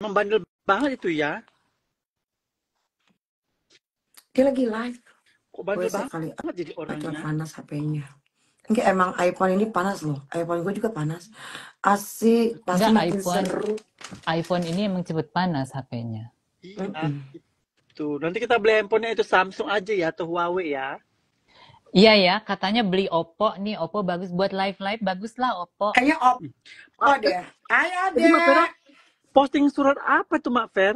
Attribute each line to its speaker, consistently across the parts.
Speaker 1: Membandel banget itu ya.
Speaker 2: Dia lagi live.
Speaker 1: Kok bandel
Speaker 2: WC kali
Speaker 1: banget jadi
Speaker 2: atau
Speaker 1: orangnya.
Speaker 2: panas HP-nya. Enggak, emang iPhone ini panas loh. iPhone gue juga panas. Asik, pasti
Speaker 3: Enggak,
Speaker 2: makin seru.
Speaker 3: iPhone ini emang cepet panas HP-nya.
Speaker 1: Iya, itu. Nanti kita beli handphonenya itu Samsung aja ya atau Huawei ya.
Speaker 3: Iya ya, katanya beli Oppo nih, Oppo bagus buat live-live, bagus lah Oppo.
Speaker 2: Kayaknya Oppo deh. Ayo
Speaker 1: Jadi Mak Vera
Speaker 2: deh.
Speaker 1: posting surat apa tuh Mak Ver?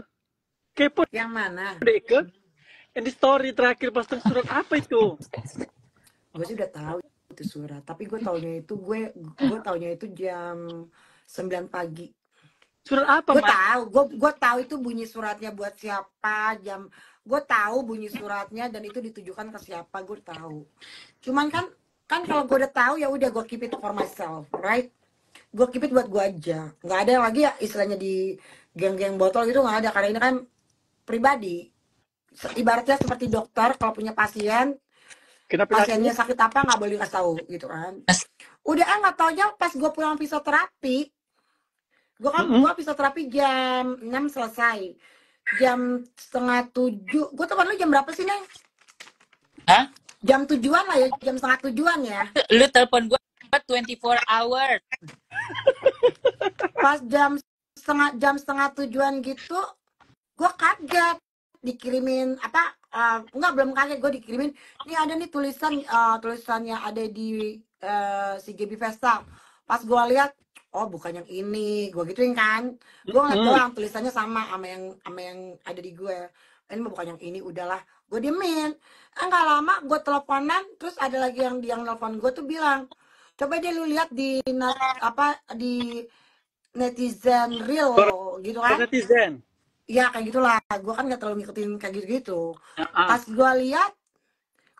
Speaker 1: Kepo
Speaker 2: Yang mana?
Speaker 1: deh ke. Yang di story terakhir posting surat apa itu?
Speaker 2: Gue sih udah tahu itu surat. Tapi gue taunya itu jam 9 pagi.
Speaker 1: Surat apa,
Speaker 2: Gue
Speaker 1: Mak?
Speaker 2: tahu, gue tahu itu bunyi suratnya buat siapa, gue tahu bunyi suratnya dan itu ditujukan ke siapa, gue tahu. Cuman kan kalau gue udah tahu ya udah gue keep it for myself, right? Gue keep it buat gue aja. Nggak ada lagi ya istilahnya di geng-geng botol gitu, nggak ada, karena ini kan pribadi. Ibaratnya seperti dokter kalau punya pasien,
Speaker 1: Kenapa
Speaker 2: pasiennya sakit apa nggak boleh kasih tahu gitu kan. Udah nggak taunya pas gue pulang fisioterapi, gue fisioterapi jam 6 selesai, jam setengah 7. Gue telepon lu jam berapa sih, Neng?
Speaker 3: Hah?
Speaker 2: Jam 7-an lah ya, jam setengah 7-an ya.
Speaker 3: Lu telepon gue 24 hours.
Speaker 2: Pas jam setengah 7-an gitu, gue kaget dikirimin apa, enggak, belum kaget, gue dikirimin nih ada nih tulisannya ada di si GB Vesta. Pas gue lihat, oh bukan yang ini, gue gituin kan, gue ngeliat doang tulisannya sama yang ada di gue, ini mah bukan yang ini, udahlah gue diemin. Enggak lama gue teleponan, terus ada lagi yang nelfon gue tuh bilang, coba deh lu lihat di di netizen real gitu kan.
Speaker 1: Netizen.
Speaker 2: Ya kayak gitulah, gue kan nggak terlalu ngikutin kayak gitu-gitu. Pas gue lihat,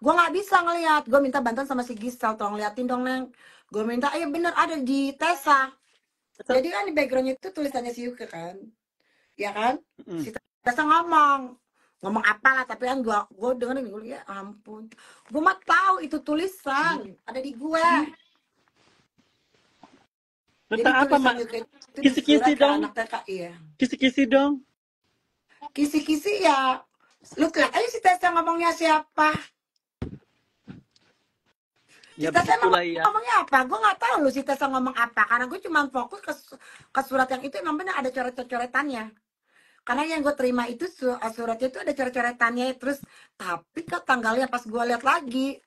Speaker 2: gue nggak bisa ngelihat, gue minta bantuan sama si Gisel, tolong liatin dong Neng. Gue minta, bener ada di Tessa. Jadi kan di backgroundnya itu tulisannya si Yuke kan, ya kan? Si Tessa ngomong apalah, tapi kan gue dengerin, gue ya ampun, gue mah tahu itu tulisan ada di gue. Jadi
Speaker 1: apa, Mak?
Speaker 2: tulisan Yuke itu
Speaker 1: Kisi-kisi
Speaker 2: disurat ke
Speaker 1: dong.
Speaker 2: anak TK, iya.
Speaker 1: Kisi-kisi dong.
Speaker 2: Kisi-kisi ya, lu lihat aja si Tessa ngomongnya siapa.
Speaker 1: Ya
Speaker 2: Si Tessa
Speaker 1: begitulah ya.
Speaker 2: ngomongnya apa? Gue nggak tahu lu si Tessa ngomong apa, karena gue cuma fokus ke surat yang itu, emang benar ada coret-coretannya. Karena yang gue terima itu suratnya itu ada coret-coretannya, terus tapi ke tanggalnya pas gue lihat lagi,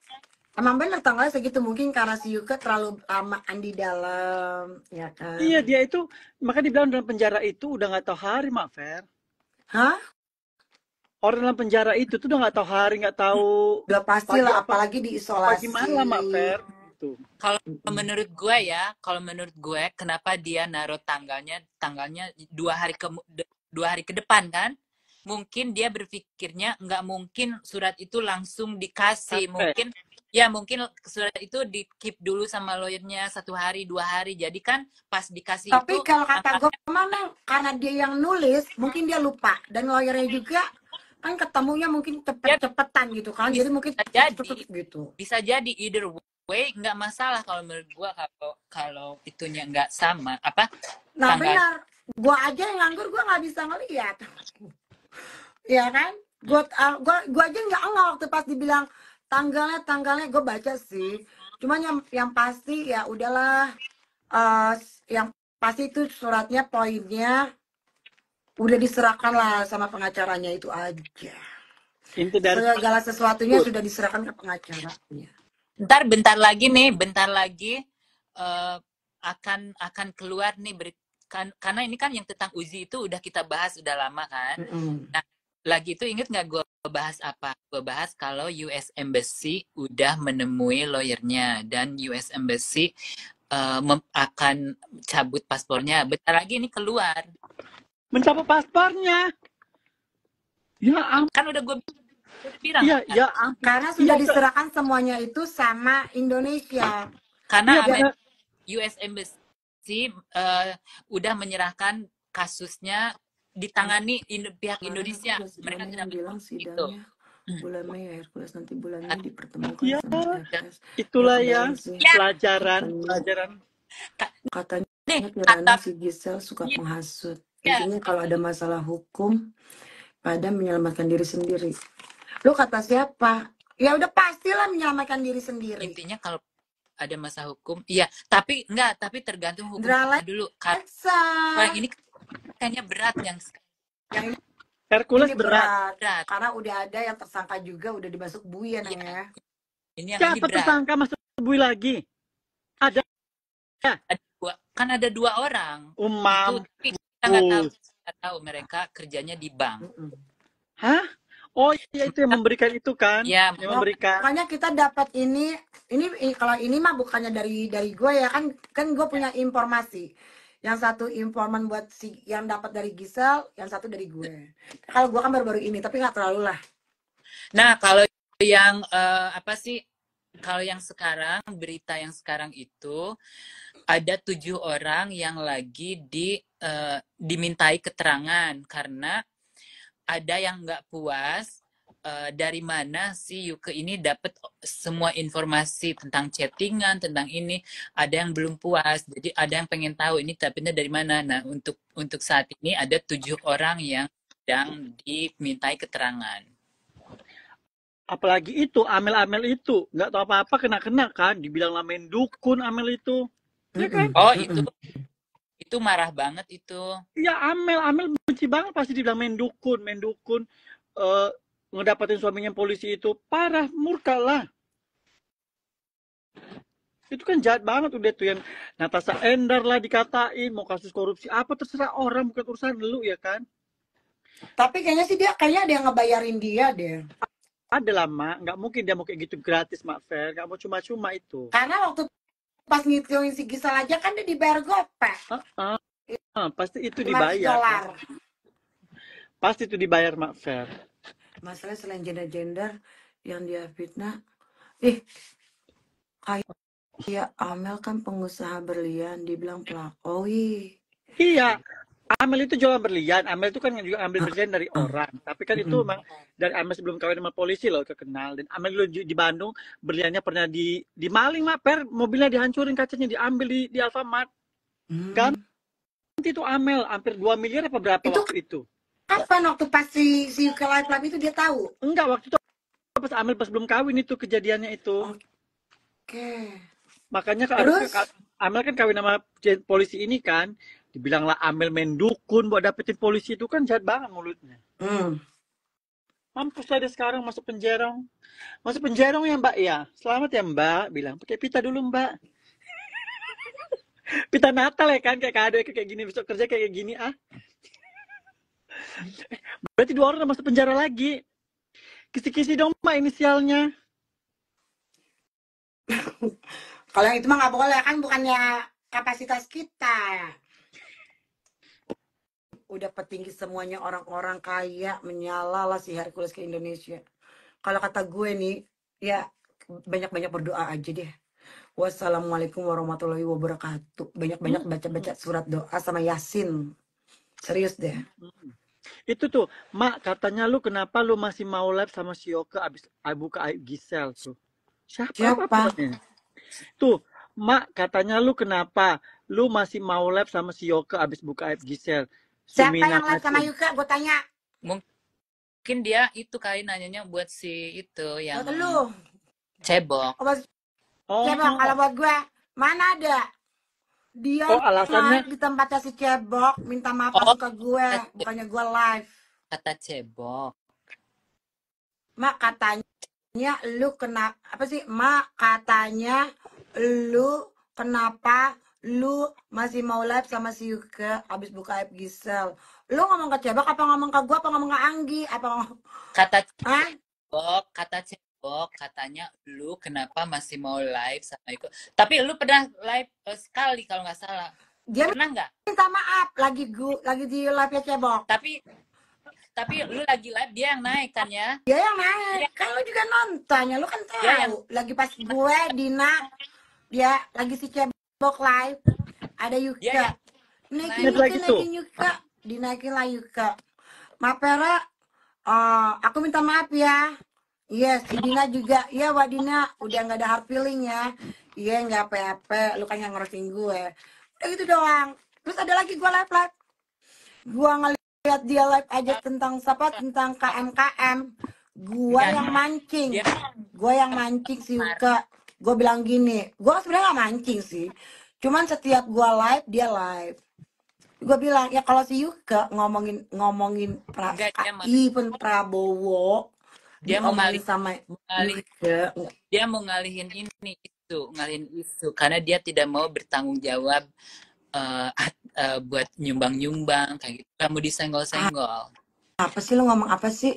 Speaker 2: emang bener tanggalnya segitu, mungkin karena si Yuka terlalu lama di dalam, ya kan?
Speaker 1: Iya, dia itu, makanya dibilang dalam penjara itu udah nggak tahu hari, Mak Fer.
Speaker 2: Hah?
Speaker 1: Orang dalam penjara itu tuh udah nggak tahu hari, nggak tahu
Speaker 2: Udah pasti lah, apalagi
Speaker 1: pagi
Speaker 2: diisolasi.
Speaker 1: malam, Mak Fer.
Speaker 3: Kalau menurut gue, kenapa dia naruh tanggalnya 2 hari ke depan kan? Mungkin dia berpikirnya nggak mungkin surat itu langsung dikasih, mungkin surat itu di keep dulu sama lawyernya 1 hari 2 hari, jadi kan pas dikasih
Speaker 2: tapi
Speaker 3: itu.
Speaker 2: kalau kata gue mana, karena dia yang nulis mungkin dia lupa, dan lawyernya juga kan ketemunya mungkin cepet-cepetan gitu kan, jadi mungkin gitu.
Speaker 3: Bisa jadi either way, nggak masalah kalau menurut gua, kalau itunya nggak sama apa.
Speaker 2: Nah benar, gua aja yang nganggur, gua nggak bisa ngelihat. Ya kan, gua aja nggak enggak waktu pas dibilang tanggalnya gue baca sih, cuman yang pasti ya udahlah, yang pasti itu suratnya poinnya udah diserahkan lah sama pengacaranya, itu aja. Segala sesuatunya sudah diserahkan ke pengacaranya.
Speaker 3: Bentar lagi akan keluar nih karena ini kan yang tentang Uzi itu udah kita bahas udah lama kan. Nah, lagi itu inget nggak gue bahas apa? Gue bahas kalau US Embassy udah menemui lawyernya dan US Embassy akan cabut paspornya. Bentar lagi ini keluar.
Speaker 1: Mencabut paspornya? Ya ampun.
Speaker 3: Kan udah gue bilang.
Speaker 1: Iya,
Speaker 2: karena sudah diserahkan semuanya itu sama Indonesia.
Speaker 3: Karena US Embassy udah menyerahkan kasusnya ditangani pihak Indonesia. Mereka tidak
Speaker 2: bilang sidangnya bulan Mei ya, Hercules, nanti bulan Mei dipertemukan
Speaker 1: ya,
Speaker 2: sama Hercules.
Speaker 1: Itulah ya pelajaran.
Speaker 2: Katanya Kirana si Gisel suka menghasut. intinya kalau ada masalah hukum pada menyelamatkan diri sendiri. Lu kata siapa? Ya udah pastilah menyelamatkan diri sendiri.
Speaker 3: Intinya kalau ada masalah hukum, iya, tapi tergantung hukum
Speaker 2: Drala
Speaker 3: dulu.
Speaker 2: Alexa.
Speaker 3: Kalau yang ini kayaknya berat yang
Speaker 2: Yang
Speaker 1: Hercules
Speaker 2: ini
Speaker 1: berat.
Speaker 2: karena udah ada yang tersangka juga, udah dibasuk bui ya, Nang ya.
Speaker 3: Ini yang ini
Speaker 1: Siapa
Speaker 3: berat.
Speaker 1: tersangka masuk bui lagi? Ada.
Speaker 3: Kan ada 2 orang.
Speaker 1: Umam.
Speaker 3: Itu kita nggak tahu mereka kerjanya di bank.
Speaker 1: Hah? Oh iya, itu yang memberikan itu kan?
Speaker 3: Ya,
Speaker 1: yang memberikan.
Speaker 2: Makanya kita dapat ini kalau ini mah bukannya dari gue ya, kan gue punya informasi. Yang satu informan buat si yang dapat dari Gisel, yang satu dari gue. Kalau gue kan baru-baru ini, tapi nggak terlalu lah.
Speaker 3: Nah, kalau yang kalau yang sekarang, berita yang sekarang itu ada 7 orang yang lagi dimintai keterangan karena ada yang nggak puas dari mana si Yuke ini dapat semua informasi tentang chattingan, tentang ini. Ada yang belum puas, jadi ada yang pengen tahu ini dapetnya dari mana. Nah, untuk saat ini ada 7 orang yang sedang dimintai keterangan.
Speaker 1: Apalagi itu, Amel itu. Nggak tahu apa-apa, kena kan. Dibilang main dukun Amel itu. Ya kan?
Speaker 3: Oh, itu marah banget itu.
Speaker 1: Iya, Amel benci banget pasti dibilang main dukun. Ngedapatin suaminya polisi itu. Parah, murka lah. Itu kan jahat banget udah tuh yang Natasha Endar lah dikatain. Mau kasus korupsi apa, terserah orang. Bukan urusan lu ya kan.
Speaker 2: Tapi kayaknya sih kayaknya ada yang ngebayarin dia deh.
Speaker 1: Ada lah, Mak. Nggak mungkin dia mau kayak gitu gratis, Mak Fer. Nggak mau cuma-cuma itu.
Speaker 2: Karena waktu pas ngitungin si Gisel aja kan dia dibayar gopek.
Speaker 1: Pasti itu dibayar. Pasti itu dibayar, Mak Fer.
Speaker 2: Masalah selain gender yang dia fitnah. Kayak Amel kan pengusaha berlian, dibilang pelakoi.
Speaker 1: Iya. Amel itu jualan berlian. Amel itu kan juga ambil berlian dari orang. Tapi kan itu memang dari Amel sebelum kawin sama polisi loh terkenal. Dan Amel dulu di Bandung berliannya pernah dimaling, Mak Per. Mobilnya dihancurin, kacanya diambil di Alfamart. Ganti itu Amel hampir 2 miliar apa berapa itu, waktu itu.
Speaker 2: Kapan waktu pas si Yuke Live itu dia tahu?
Speaker 1: Enggak, waktu itu pas Amel pas belum kawin itu kejadiannya itu.
Speaker 2: Oke.
Speaker 1: Makanya Amel kan kawin sama polisi ini kan. Dibilanglah Amel main dukun buat dapetin polisi itu kan jahat banget mulutnya. Mampus lah dia sekarang masuk penjara. Masuk penjara ya Mbak ya. Selamat ya Mbak. Bilang pakai pita dulu Mbak. Pita Natal ya kan kayak kado kayak gini besok kerja kayak gini ah. Berarti 2 orang masuk penjara lagi. Kisi-kisi dong Mbak inisialnya.
Speaker 2: Kalau yang itu mah nggak boleh kan, bukannya kapasitas kita. Udah petinggi semuanya orang-orang kaya, menyala lah si Hercules ke Indonesia. Kalau kata gue nih, ya banyak-banyak berdoa aja deh. Wassalamualaikum warahmatullahi wabarakatuh. Banyak-banyak baca-baca surat doa sama Yasin. Serius deh.
Speaker 1: Itu tuh, Mak, katanya lu kenapa lu masih mau live sama si Yoke abis buka aib Gisel tuh. Siapa? Tuh, Mak, katanya lu kenapa lu masih mau live sama si Yoke abis buka aib Gisel.
Speaker 2: Siapa yang live sama Yuka? Gue tanya.
Speaker 3: Mungkin dia itu kali nanyanya buat si itu yang
Speaker 2: buat lu.
Speaker 3: Cebok.
Speaker 2: Cebok, kalau buat gue mana ada? Dia
Speaker 1: alasannya
Speaker 2: live di tempatnya si Cebok, minta maaf langsung ke gue, bukannya gue live.
Speaker 3: Kata Cebok.
Speaker 2: Mak katanya lu kenapa apa sih? Mak katanya lu kenapa lu masih mau live sama si Yuka abis buka aib Gisel? Lu ngomong ke Cebok apa ngomong ke gua apa ngomong ke Anggi apa ngomong?
Speaker 3: Kata Cebok katanya lu kenapa masih mau live sama Yuka? Tapi lu pernah live sekali kalau nggak salah.
Speaker 2: Dia
Speaker 3: pernah nggak?
Speaker 2: Minta maaf lagi di live nya Cebok.
Speaker 3: Tapi lu lagi live dia yang naik kan ya?
Speaker 2: Dia yang naik. Kan lu juga nontonnya, lu kan tahu. Lagi pas gue Dina dia lagi si Cebok live ada Yuka. Naikin Yuka, dinaikin lah Yuka. Maaf Pera, aku minta maaf ya. Yes, si Dina juga. Iya, Wak Dina, udah nggak ada hard feeling ya. Iya, nggak apa-apa. Lu kan yang ngurusin gue. Udah gitu doang. Terus ada lagi gue live. Gua ngeliat dia live aja tentang siapa, tentang KMKM. Gua
Speaker 3: Enggak,
Speaker 2: yang mancing.
Speaker 3: dia
Speaker 2: Gua yang mancing si Yuka. Gua bilang gini, gua sebenarnya gak mancing sih. Cuman setiap gua live, dia live. Gua bilang, ya kalau si Yuka ngomongin
Speaker 3: enggak,
Speaker 2: even Prabowo
Speaker 3: dia mau
Speaker 2: diomongin sama
Speaker 3: ngalih,
Speaker 2: Yuka.
Speaker 3: dia mau ngalihin isu karena dia tidak mau bertanggung jawab buat nyumbang kayak gitu. Kamu disenggol-senggol.
Speaker 2: Apa sih lu ngomong apa sih?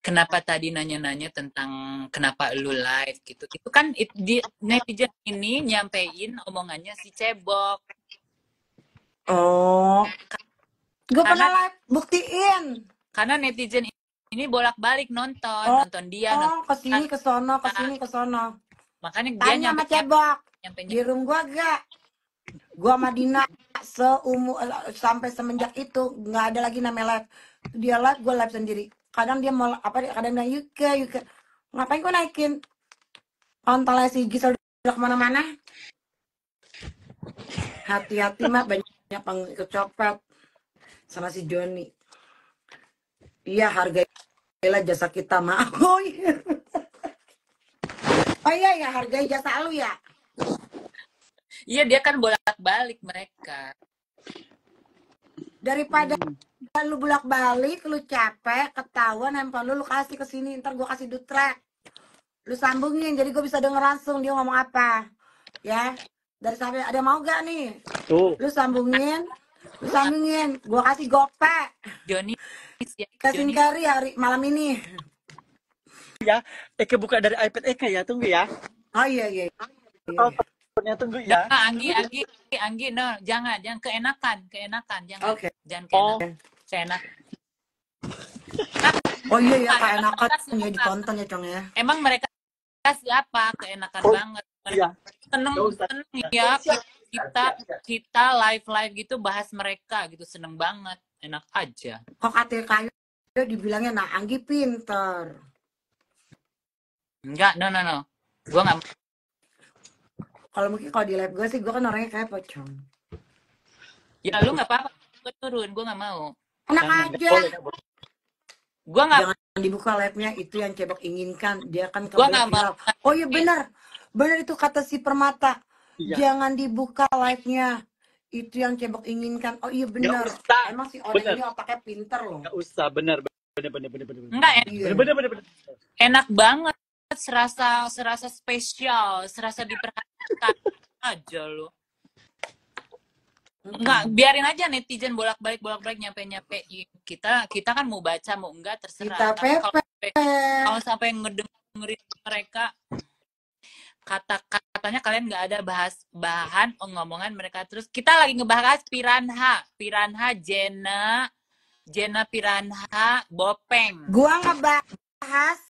Speaker 3: Kenapa tadi nanya-nanya tentang kenapa lu live gitu? Itu kan netizen ini nyampein omongannya si Cebok.
Speaker 2: Oh, gue pernah live, buktiin.
Speaker 3: Karena netizen ini bolak-balik nonton dia, nonton
Speaker 2: kesini ke sono.
Speaker 3: Makanya dia
Speaker 2: Tanya sama Cebok. Di room gua gak? Gua sama Dina sampai semenjak itu nggak ada lagi namanya live. Dia live, gue live sendiri. Kadang dia mau kadang bilang Yuka. Ngapain gue naikin? Kontolnya si Gisel udah kemana-mana. Hati-hati mak, banyak pengikut copet sama si Joni. Iya, hargailah jasa kita, mak. Oh iya ya, hargai jasa lu ya.
Speaker 3: Iya, dia kan bolak-balik mereka.
Speaker 2: Daripada lu bolak-balik, lu capek, ketahuan, handphone lu kasih ke sini, ntar gue kasih dutrek. Lu sambungin, jadi gue bisa denger langsung dia ngomong apa. Ya, dari sampai ada mau gak nih?
Speaker 1: Tuh.
Speaker 2: Lu sambungin, gue kasih gope.
Speaker 3: Joni,
Speaker 2: kasih Kari hari malam ini.
Speaker 1: Ya, Eke buka dari iPad Eke ya, tunggu ya.
Speaker 2: Oh iya.
Speaker 1: Tunggu ya.
Speaker 3: Anggi, no, jangan keenakan, jangan.
Speaker 2: Oke.
Speaker 3: Jangan keenakan.
Speaker 2: Oh iya ya, keenakan ya ditonton ya, Cong ya.
Speaker 3: Emang mereka siapa? Keenakan banget.
Speaker 1: Iya.
Speaker 3: Seneng ya kita live gitu bahas mereka gitu, seneng banget, enak aja.
Speaker 2: Kok kayak dibilangnya nah Anggi pinter.
Speaker 3: Enggak, no. Gue nggak.
Speaker 2: Kalau mungkin kalau di live gue sih, gue kan orangnya kayak pocong.
Speaker 3: Ya lu nggak apa-apa, gue turun, gue nggak mau.
Speaker 2: Enak aja.
Speaker 3: Gue nggak.
Speaker 2: Jangan dibuka live-nya, itu yang Cebok inginkan. Dia kan
Speaker 3: Gua nggak mau.
Speaker 2: Oh iya benar itu kata si Permata. Iya. Jangan dibuka live-nya, itu yang Cebok inginkan. Oh iya benar. Emang si orang ini otaknya pinter loh.
Speaker 1: Gak usah, benar.
Speaker 3: Enggak, bener. Enak banget, serasa spesial, serasa diperhatikan aja lo. Enggak, biarin aja netizen bolak-balik nyampe-nyampein. Kita kan mau baca mau enggak terserah. Kalau sampai ngedengerin mereka katanya kalian nggak ada bahan ngomongan mereka, terus kita lagi ngebahas Piranha Jena Piranha Bopeng.
Speaker 2: Gua ngebahas